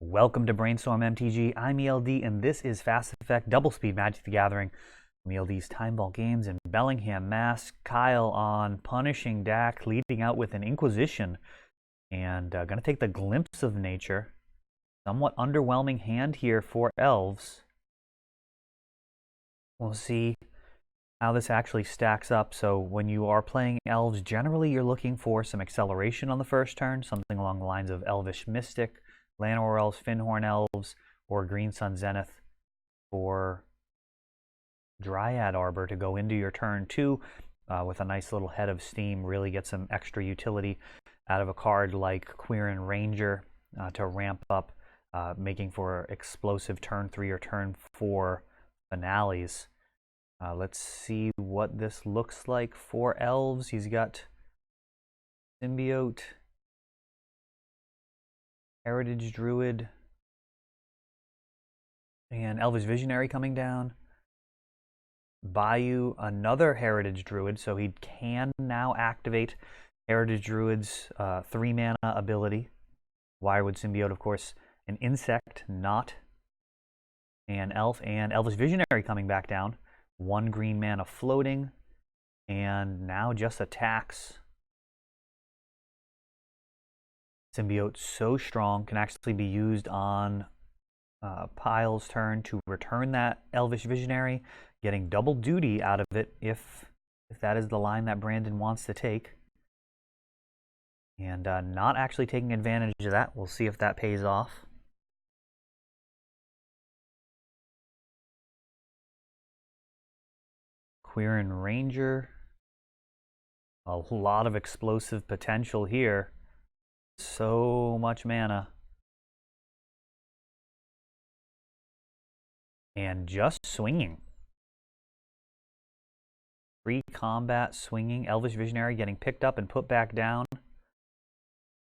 Welcome to Brainstorm MTG. I'm ELD, and this is Fast Effect Double Speed Magic the Gathering from ELD's Time Vault Games in Bellingham, Mass. Kyle on punishing Dack, leading out with an Inquisition, and going to take the Glimpse of Nature. Somewhat underwhelming hand here for Elves. We'll see how this actually stacks up. So when you are playing Elves, generally you're looking for some acceleration on the first turn, something along the lines of Elvish Mystic, Llanowar Elves, Fyndhorn Elves, or Green Sun Zenith for Dryad Arbor to go into your turn 2 with a nice little head of steam. Really get some extra utility out of a card like Quirion Ranger to ramp up, making for explosive turn 3 or turn 4 finales. Let's see what this looks like for Elves. He's got Symbiote, Heritage Druid, and Elvish Visionary coming down. Bayou, another Heritage Druid, so he can now activate Heritage Druid's 3-mana ability. Wirewood Symbiote, of course, an insect, not an elf, and Elvish Visionary coming back down. 1 green mana floating, and now just attacks. Symbiote so strong, can actually be used on Pyle's turn to return that Elvish Visionary, getting double duty out of it if that is the line that Brandon wants to take. And not actually taking advantage of that. We'll see if that pays off. Quirion Ranger. A lot of explosive potential here. So much mana. And just swinging. Free combat swinging. Elvish Visionary getting picked up and put back down.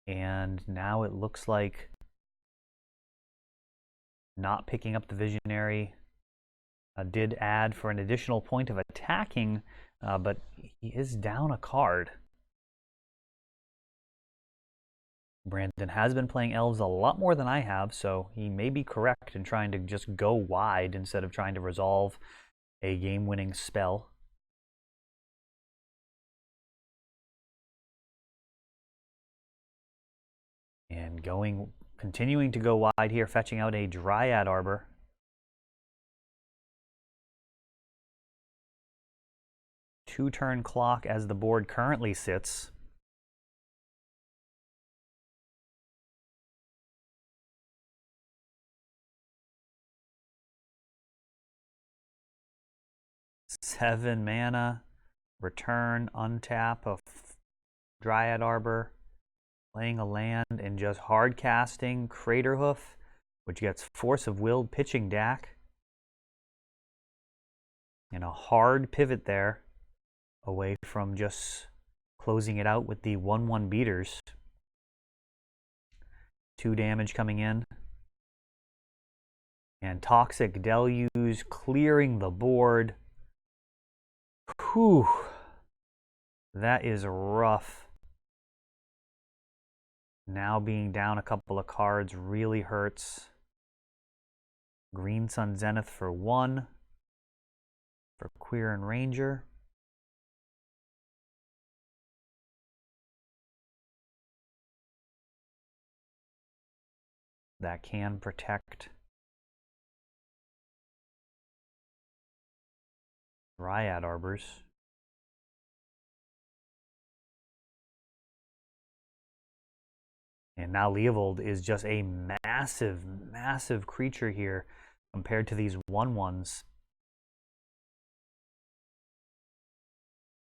And now it looks like not picking up the Visionary did add for an additional point of attacking, but he is down a card. Brandon has been playing Elves a lot more than I have, so he may be correct in trying to just go wide instead of trying to resolve a game-winning spell. And continuing to go wide here, fetching out a Dryad Arbor. Two-turn clock as the board currently sits. Seven mana, return, untap a Dryad Arbor, playing a land, and just hard casting Craterhoof, which gets Force of Will, pitching Dack. And a hard pivot there, away from just closing it out with the 1/1 beaters. 2 damage coming in. And Toxic Deluge clearing the board. Whew. That is rough. Now being down a couple of cards really hurts. Green Sun Zenith for 1 for Quirion Ranger. That can protect Dryad Arbors. And now Leovold is just a massive, massive creature here compared to these 1/1s. I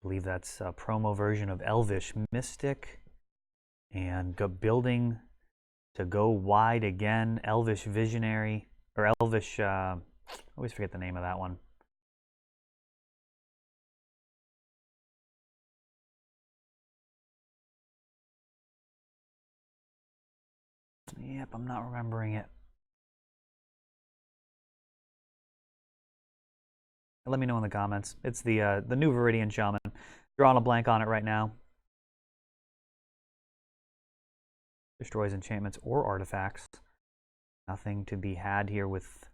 believe that's a promo version of Elvish Mystic. And building to go wide again, Elvish Visionary, or Elvish, I always forget the name of that one. Yep, I'm not remembering it. Let me know in the comments. It's the new Viridian Shaman. Drawing a blank on it right now. Destroys enchantments or artifacts. Nothing to be had here with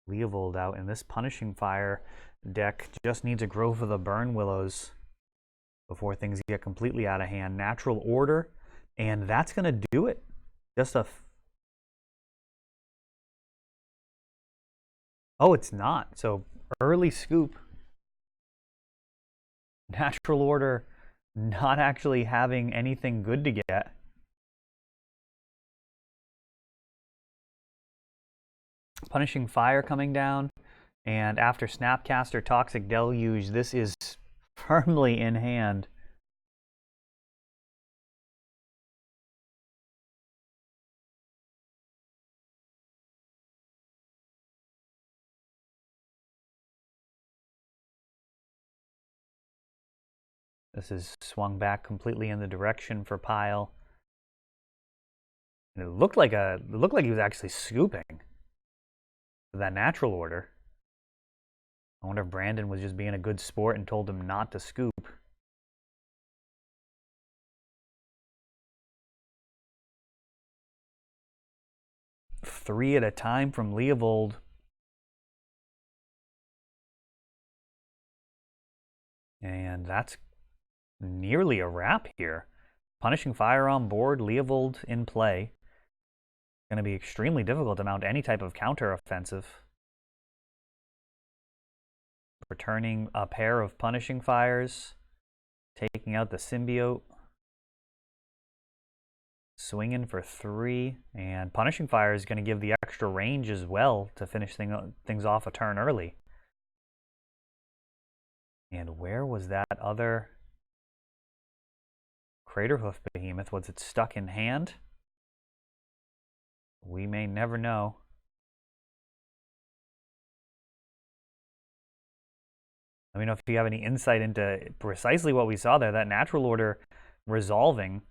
Leovold out, and this Punishing Fire deck just needs a Grove of the Burn Willows before things get completely out of hand. Natural Order, and that's going to do it. Just a... Oh, it's not. So, early scoop. Natural Order not actually having anything good to get. Punishing Fire coming down, and after Snapcaster, Toxic Deluge, this is firmly in hand. This is swung back completely in the direction for Pile. And it looked like he was actually scooping that Natural Order. I wonder if Brandon was just being a good sport and told him not to scoop. Three at a time from Leovold. And that's nearly a wrap here. Punishing Fire on board, Leovold in play. Going to be extremely difficult to mount any type of counter offensive. Returning a pair of Punishing Fires. Taking out the Symbiote. Swinging for 3. And Punishing Fire is going to give the extra range as well to finish things off a turn early. And where was that other Craterhoof Behemoth? Was it stuck in hand? We may never know. Let me know if you have any insight into precisely what we saw there. That Natural Order resolving,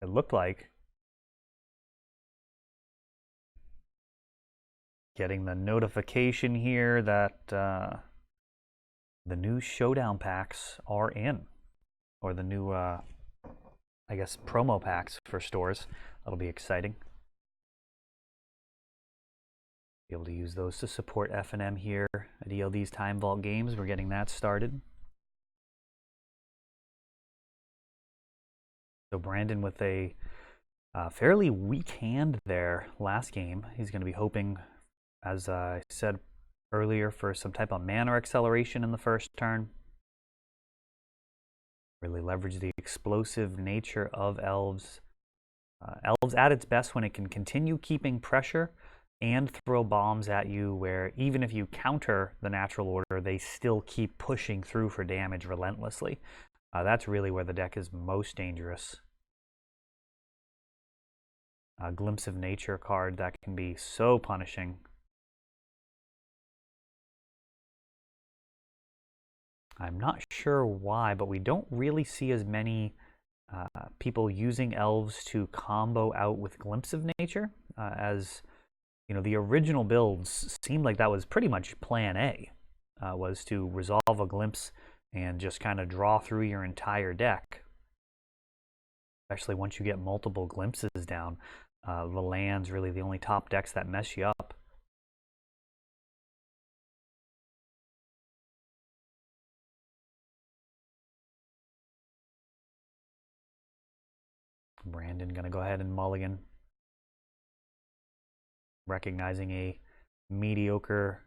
it looked like. Getting the notification here that the new Showdown packs are in. Or the new, I guess, promo packs for stores. That'll be exciting. Be able to use those to support F&M here at ELD's Time Vault Games. We're getting that started. So Brandon with a fairly weak hand there last game. He's going to be hoping, as I said earlier, for some type of mana acceleration in the first turn. Really leverage the explosive nature of Elves. Elves at its best when it can continue keeping pressure and throw bombs at you, where even if you counter the Natural Order, they still keep pushing through for damage relentlessly. That's really where the deck is most dangerous. A Glimpse of Nature card that can be so punishing. I'm not sure why, but we don't really see as many people using Elves to combo out with Glimpse of Nature as... You know, the original builds seemed like that was pretty much plan A, was to resolve a Glimpse and just kind of draw through your entire deck. Especially once you get multiple Glimpses down. The land's really the only top decks that mess you up. Brandon going to go ahead and mulligan. Recognizing a mediocre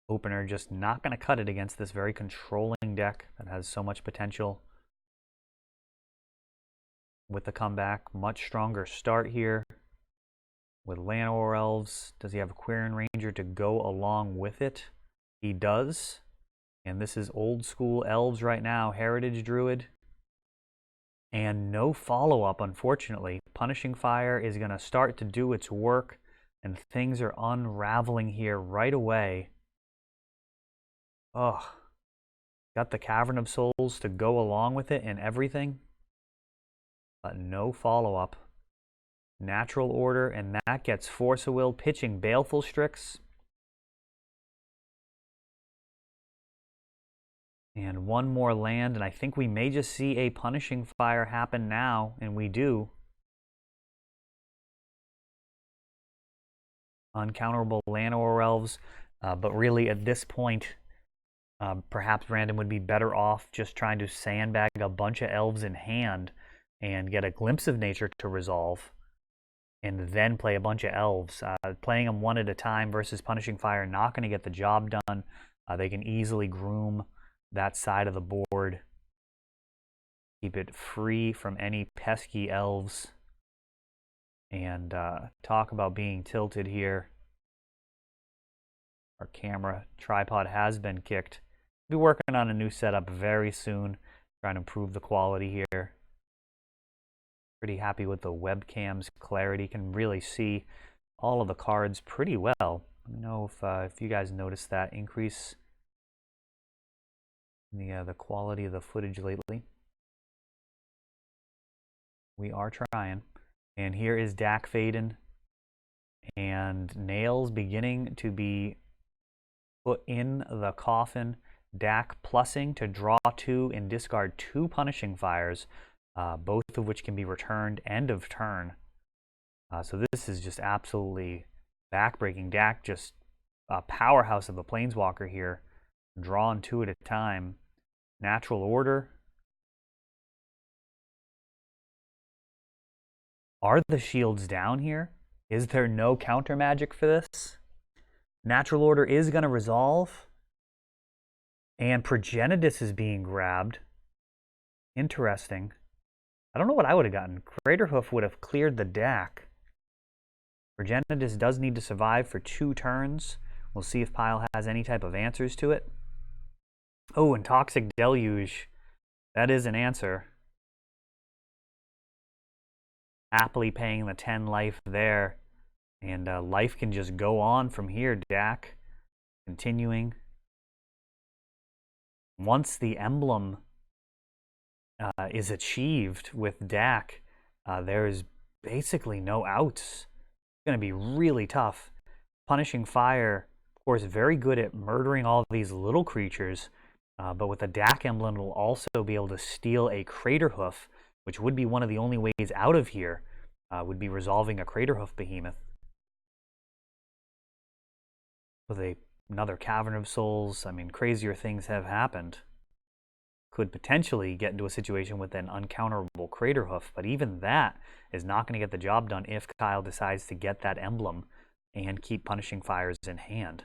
opener, just not going to cut it against this very controlling deck that has so much potential. With the comeback, much stronger start here. With Llanowar Elves, does he have a Quirion Ranger to go along with it? He does. And this is old school Elves right now, Heritage Druid. And no follow-up, unfortunately. Punishing Fire is going to start to do its work. And things are unraveling here right away. Ugh. Got the Cavern of Souls to go along with it and everything. But no follow-up. Natural Order, and that gets Force of Will, pitching Baleful Strix. And one more land, and I think we may just see a Punishing Fire happen now, and we do. uncounterable Llanowar Elves, but really at this point, perhaps Random would be better off just trying to sandbag a bunch of Elves in hand and get a glimpse of nature to resolve, and then play a bunch of Elves. Playing them one at a time versus Punishing Fire, not going to get the job done. They can easily groom that side of the board, keep it free from any pesky Elves, and talk about being tilted here. Our camera tripod has been kicked. We'll be working on a new setup very soon, trying to improve the quality here. Pretty happy with the webcam's clarity. Can really see all of the cards pretty well. Let me know if you guys noticed that increase in the quality of the footage lately. We are trying. And here is Dack Faden, and nails beginning to be put in the coffin. Dack plussing to draw 2 and discard 2 Punishing Fires, both of which can be returned end of turn. So this is just absolutely backbreaking. Dack just a powerhouse of a Planeswalker here, drawing 2 at a time. Natural Order. Are the shields down here? Is there no counter magic for this? Natural Order is going to resolve. And Progenitus is being grabbed. Interesting. I don't know what I would have gotten. Craterhoof would have cleared the deck. Progenitus does need to survive for 2 turns. We'll see if Pile has any type of answers to it. Oh, and Toxic Deluge. That is an answer. Happily paying the 10 life there. And life can just go on from here, Dack. Continuing. Once the emblem is achieved with Dack, there is basically no outs. It's going to be really tough. Punishing Fire, of course, very good at murdering all of these little creatures, but with the Dack emblem, it'll also be able to steal a Craterhoof, which would be one of the only ways out of here, would be resolving a Craterhoof behemoth. With another Cavern of Souls, I mean, crazier things have happened. Could potentially get into a situation with an uncounterable Craterhoof, but even that is not going to get the job done if Kyle decides to get that emblem and keep Punishing Fires in hand.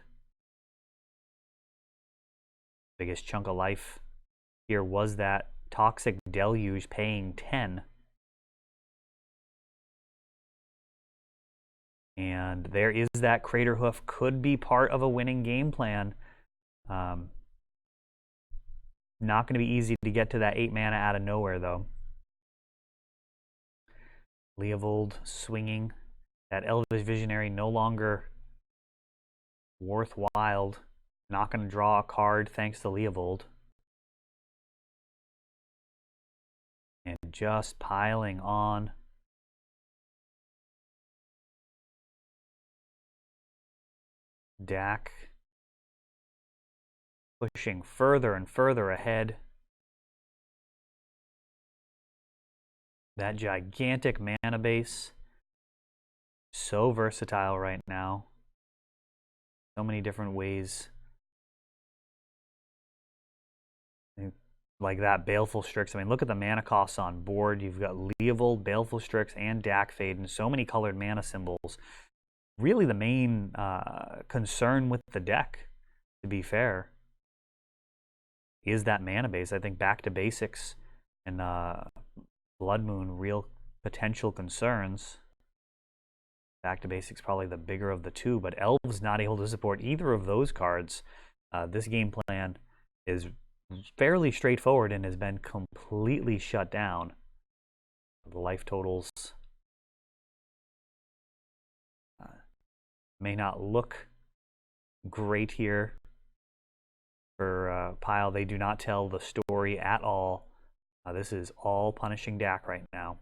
Biggest chunk of life here was that Toxic Deluge paying 10. And there is that Craterhoof, could be part of a winning game plan. Not going to be easy to get to that 8 mana out of nowhere, though. Leovold swinging. That Elvish Visionary no longer worthwhile. Not going to draw a card thanks to Leovold. And just piling on. Dack pushing further and further ahead. That gigantic mana base. So versatile right now. So many different ways. Like that Baleful Strix. I mean, look at the mana costs on board. You've got Leovold, Baleful Strix, and Dack Faden. So many colored mana symbols. Really the main concern with the deck, to be fair, is that mana base. I think back to basics and Blood Moon, real potential concerns. Back to basics probably the bigger of the two, but Elves not able to support either of those cards. This game plan is fairly straightforward and has been completely shut down. The life totals may not look great here for Pile. They do not tell the story at all. This is all punishing Dack right now.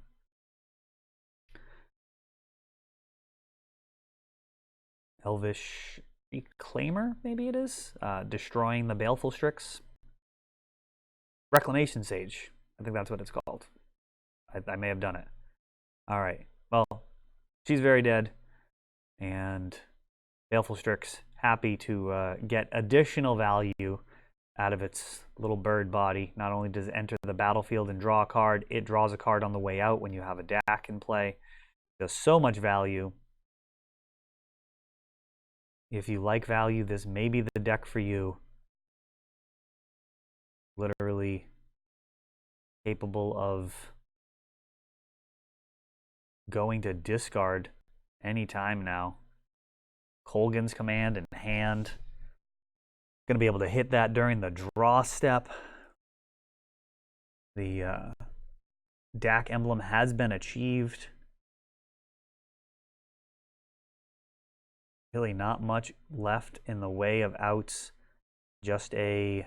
Elvish Reclaimer, maybe it is? Destroying the Baleful Strix. Reclamation Sage. I think that's what it's called. I may have done it. Alright. Well, she's very dead. And Baleful Strix, happy to get additional value out of its little bird body. Not only does it enter the battlefield and draw a card, it draws a card on the way out when you have a Dack in play. Does so much value. If you like value, this may be the deck for you. Literally capable of going to discard anytime now. Kolaghan's Command in hand. Going to be able to hit that during the draw step. The Dack emblem has been achieved. Really not much left in the way of outs. Just a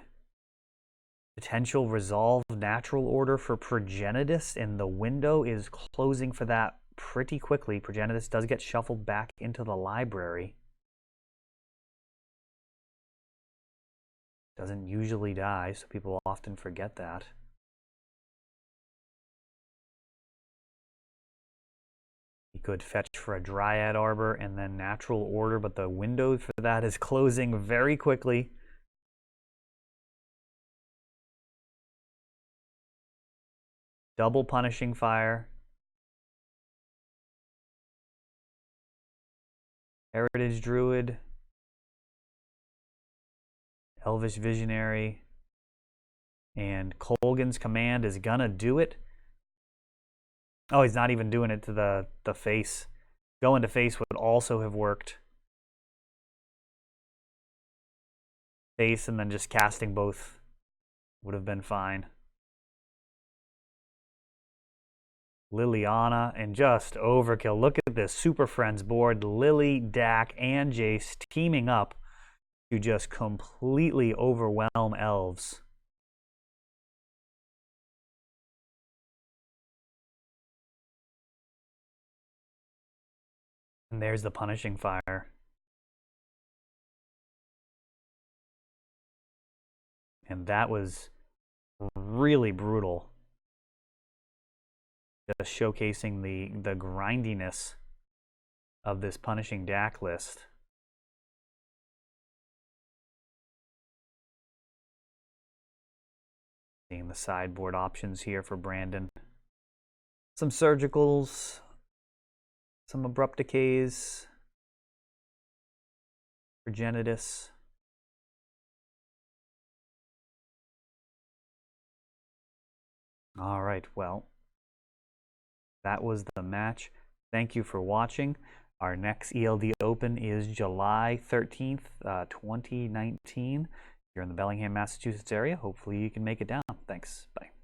potential resolve natural order for Progenitus, and the window is closing for that pretty quickly. Progenitus does get shuffled back into the library. Doesn't usually die, so people often forget that. He could fetch for a Dryad Arbor and then natural order, but the window for that is closing very quickly. Double Punishing Fire. Heritage Druid. Elvish Visionary. And Kolaghan's Command is gonna do it. Oh, he's not even doing it to the face. Going to face would also have worked. Face and then just casting both would have been fine. Liliana and just overkill. Look at this Super Friends board. Lily, Dack, and Jace teaming up to just completely overwhelm Elves. And there's the Punishing Fire. And that was really brutal. Just showcasing the grindiness of this Punishing Dack list. Seeing the sideboard options here for Brandon. Some Surgicals, some Abrupt Decays, Progenitus. All right, well, that was the match. Thank you for watching. Our next ELD Open is July 13th, 2019. If you're in the Bellingham, Massachusetts area, hopefully you can make it down. Thanks. Bye.